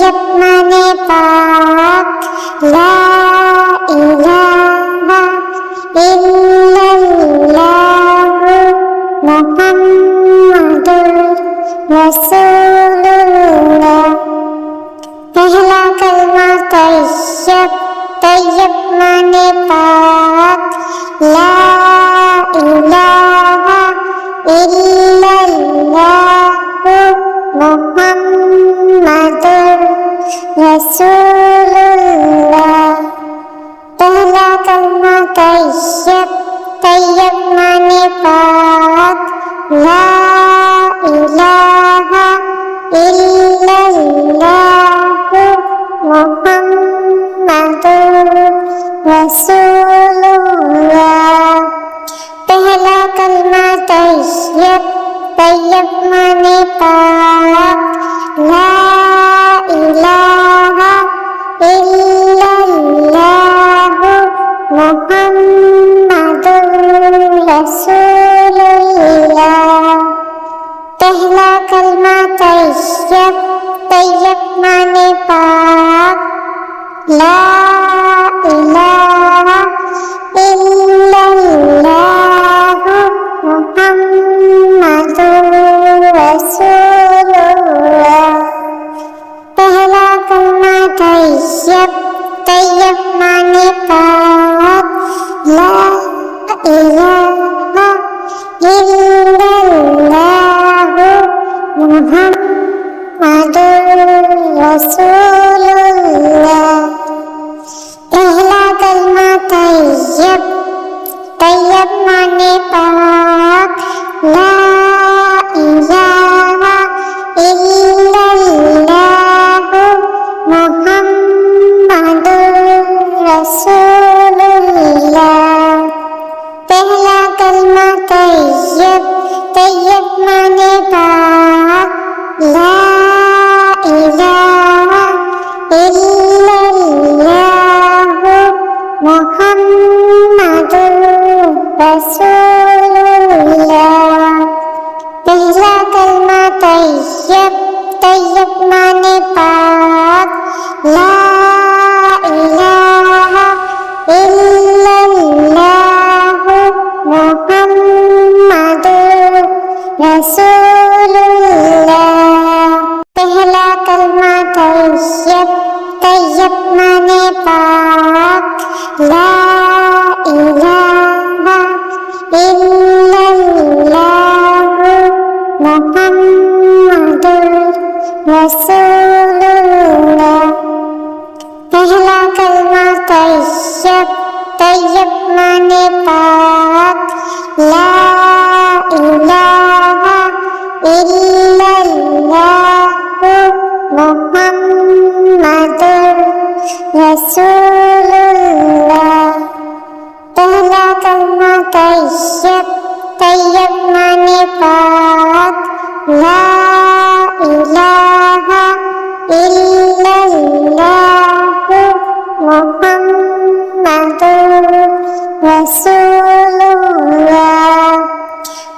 तैयब माने पाक, ला इलाहा इल्लल्लाहु मुहम्मदुर रसूलुल्लाह। पहला कलमा तैयब, तैयब माने पाक, ला इलाहा इल्लल्लाहु मुहम्मदुर रसूलुल्लाह। पहला कलमा तैयब, तैयब माने पाक, ला इलाहा इल्लल्लाहु मुहम्मदुर रसूलुल्लाह। पहला कलमा तैयब, तैयब माने पाक, ला इलाहा इल्लल्लाहु मुहम्मदुर रसूलुल्लाह। पहला कलमा तैयब, तैयब माने पाक, ला इलाहा इल्लल्लाहु मुहम्मदुर रसूलुल्लाह। पहला कलमा तैयब, तैयब माने पाक, ला इलाहा इल्लल्लाहु मुहम्मदुर रसूलुल्लाह। पहला कलमा तैयब, तैयब माने पाक, ला इलाहा इल्लल्लाहु मुहम्मदुर रसूलुल्लाह। पहला कलमा तैयब, तैयब माने पाक, ला इलाहा इल्लल्लाहु मुहम्मदुर रसूलुल्लाह। पहला कलमा तैयब, तैयब माने पाक, ला इलाहा इल्लल्लाहु मुहम्मदुर रसूलुल्लाह। पहला कलमा तैयब, तैयब माने पाक, ला इलाहा इल्लल्लाहु मुहम्मदुर रसूलुल्लाह। पहला कलमा तैयब, तैयब माने पाक, ला इलाहा इल्लल्लाहु मुहम्मदुर रसूलुल्लाह। पहला कलमा तैयब, तैयब माने पाक, ला इलाहा इल्लल्लाहु मुहम्मदुर रसूलुल्लाह।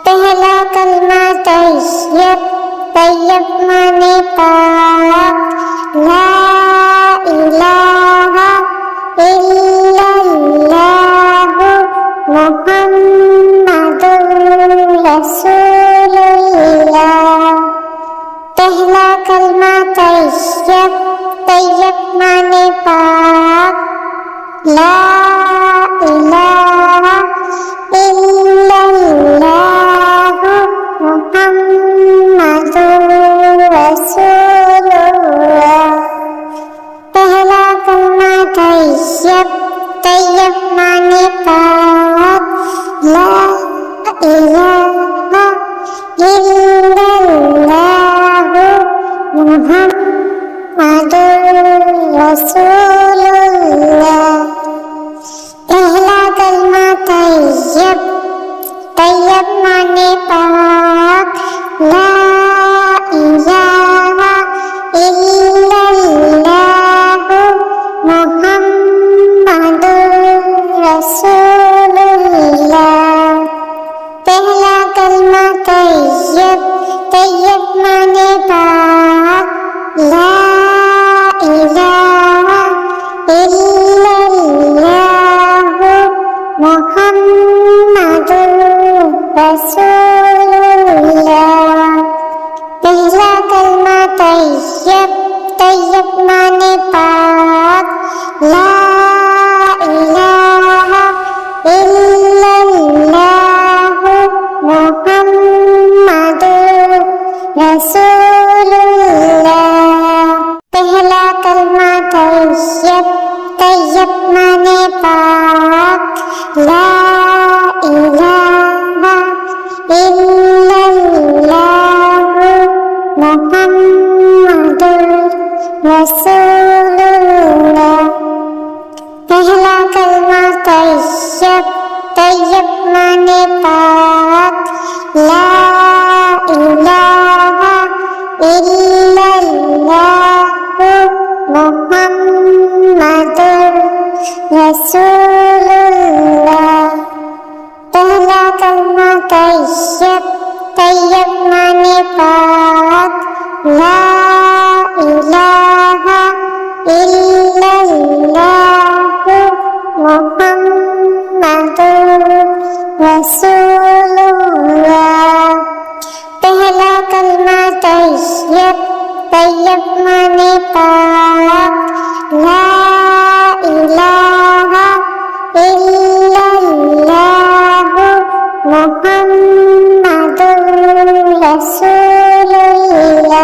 पहला कलमा तैयब, तैयब माने पाक, ला इलाहा इल्लल्लाहु मुहम्मदुर रसूलुल्लाह। पहला कलमा तैयब, तैयब माने पाक, ला इलाहा इल्लल्लाहु मुहम्मदुर रसूलुल्लाह। पहला कलमा तैयब, तैयब माने पाक, ला इलाहा इल्लल्लाहु मुहम्मदुर रसूलुल्लाह। पहला कलमा तैयब, तैयब माने पाक, ला इलाहा इल्लल्लाहु मुहम्मदुर रसूलुल्लाह। पहला कलमा तैयब, तैयब माने पाक, ला रसूलुल्लाह। पहला कलमा तैयब, तैयब माने पाक। ला इलाहा इल्लल्लाहु मुहम्मदुर रसूलुल्लाह। पहला कलमा तैयब, तैयब माने पाक। ला इलाहा इल्लल्लाहु मुहम्मदुर रसूलुल्लाह। पहला कलमा तैयब, तैयब माने पाक। ला इलाहा इल्लल्लाहु मुहम्मदुर रसूलुल्लाह। पहला कलमा तैयब, तैयब माने पाक। ला इलाहा इल्लल्लाहु मुहम्मदुर रसूलुल्लाह।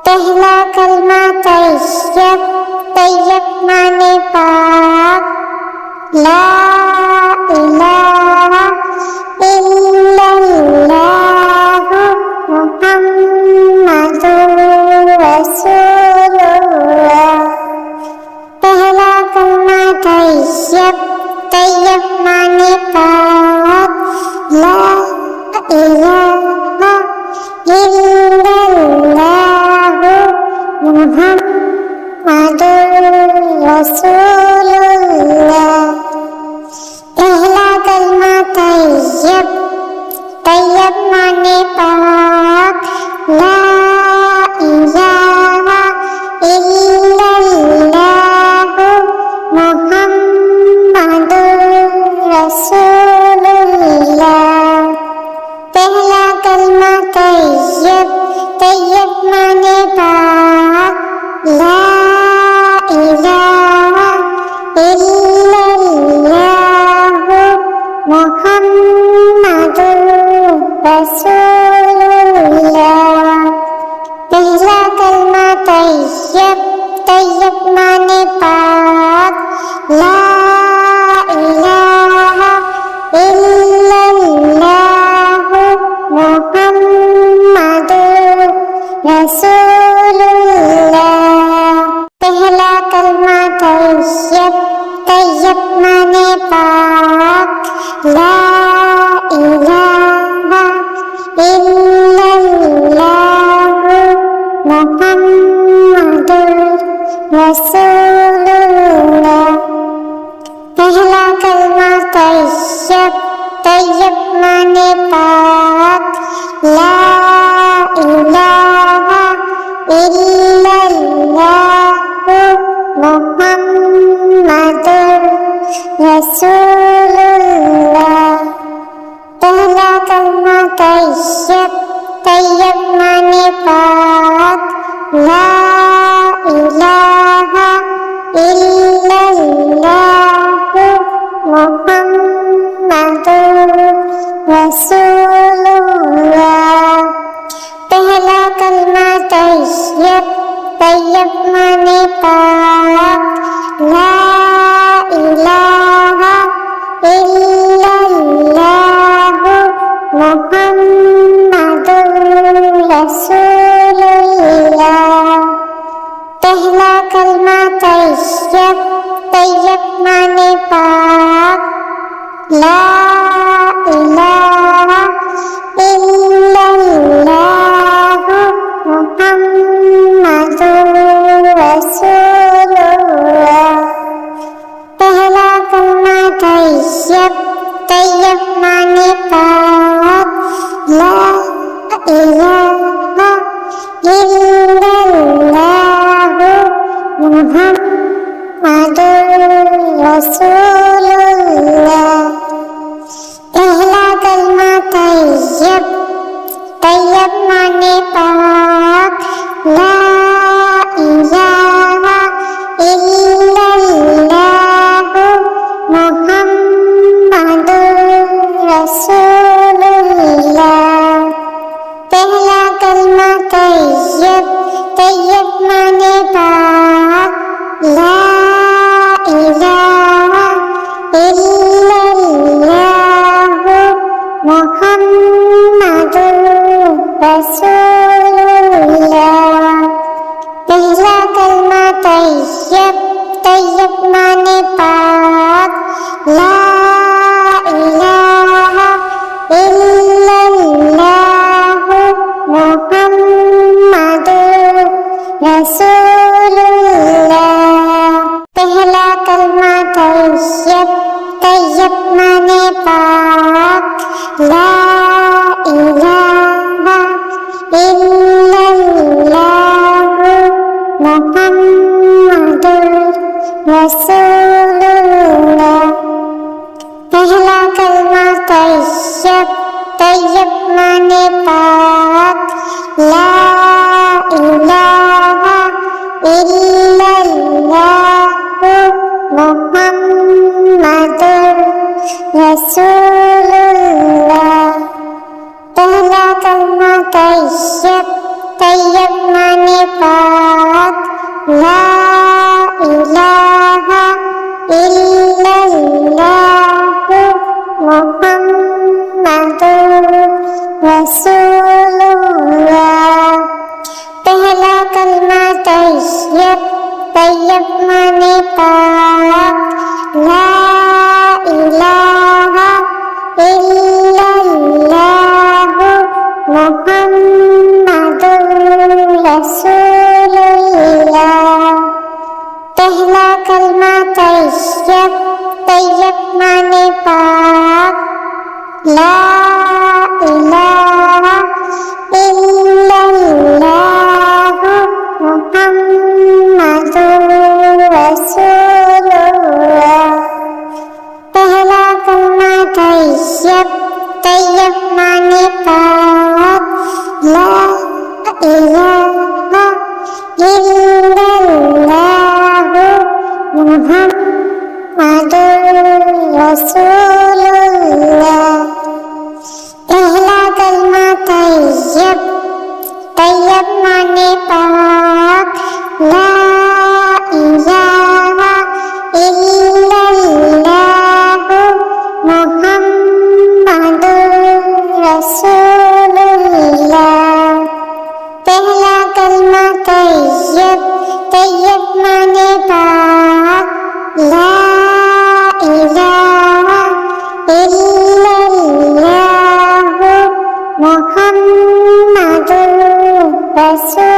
पहला कलमा तैयब, तैयब माने पाक। ला इलाहा इल्लल्लाहु मुहम्मदुर रसूलुल्लाह। पहला कलमा तैयब, तैयब माने पाक। ला इलाहा इल्लल्लाहु मुहम्मदुर रसूलुल्लाह। पहला कलमा तैयब, तैयब माने पाक। ला इलाहा इल्लल्लाहु मुहम्मदुर रसूलुल्लाह। पहला कलमा तैयब, तैयब माने पाक। ला इलाहा इल्लल्लाहु मुहम्मदुर रसूलुल्लाह। पहला कलमा तैयब, तैयब माने पाक। ला इलाहा इल्लल्लाहु मुहम्मदुर रसूलुल्लाह। पहला कलमा तैयब, तैयब माने पाक। ला इलाहा इल्लल्लाहु मुहम्मदुर रसूलुल्लाह। पहला कलमा तैयब, तैयब माने पाक। ला इलाहा इल्लल्लाहु मुहम्मदुर रसूलुल्लाह। पहला कलमा तैयब, तैयब माने पाक। ला इलाहा इल्लल्लाहु मुहम्मदुर रसूलुल्लाह। पहला कलमा तैयब, तैयब माने पाक। ला इलाहा इल्लल्लाहु मुहम्मदुर रसूलुल्लाह। पहला कलमा तैयब, तैयब माने पाक। ला इलाहा इल्लल्लाहु मुहम्मदुर रसूलुल्लाह। पहला कलमा तैयब, तैयब माने पाक। ला इलाहा इल्लल्लाहु मुहम्मदुर रसूलुल्लाह। पहला कलमा तैयब, तैयब माने पाक। ला इलाहा इल्लल्लाहु मुहम्मदुर रसूलुल्लाह। पहला طیب مانے پاک لا الہ الا اللہ محمد رسول اللہ۔ پہلا کلمہ طیب، طیب مانے پاک لا الہ الا اللہ محمد رسول اللہ۔ پہلا کلمہ طیب، طیب مانے پاک لا الہ الا اللہ محمد رسول اللہ۔ پہلا کلمہ طیب، طیب مانے پاک لا الہ الا اللہ محمد رسول اللہ۔ پہلا کلمہ طیب، طیب مانے پاک لا الہ الا اللہ محمد رسول اللہ۔ پہلا کلمہ طیب، طیب مانے پاک لا الہ الا اللہ محمد رسول اللہ۔ پہلا کلمہ طیب، طیب مانے پاک لا الہ الا اللہ محمد رسول اللہ۔ پہلا کلمہ طیب، طیب مانے پاک لا الہ الا اللہ محمد رسول اللہ۔ پہلا کلمہ طیب، طیب مانے پاک لا الہ الا اللہ محمد رسول اللہ۔ پہلا کلمہ طیب، طیب مانے پاک لا الہ الا اللہ محمد رسول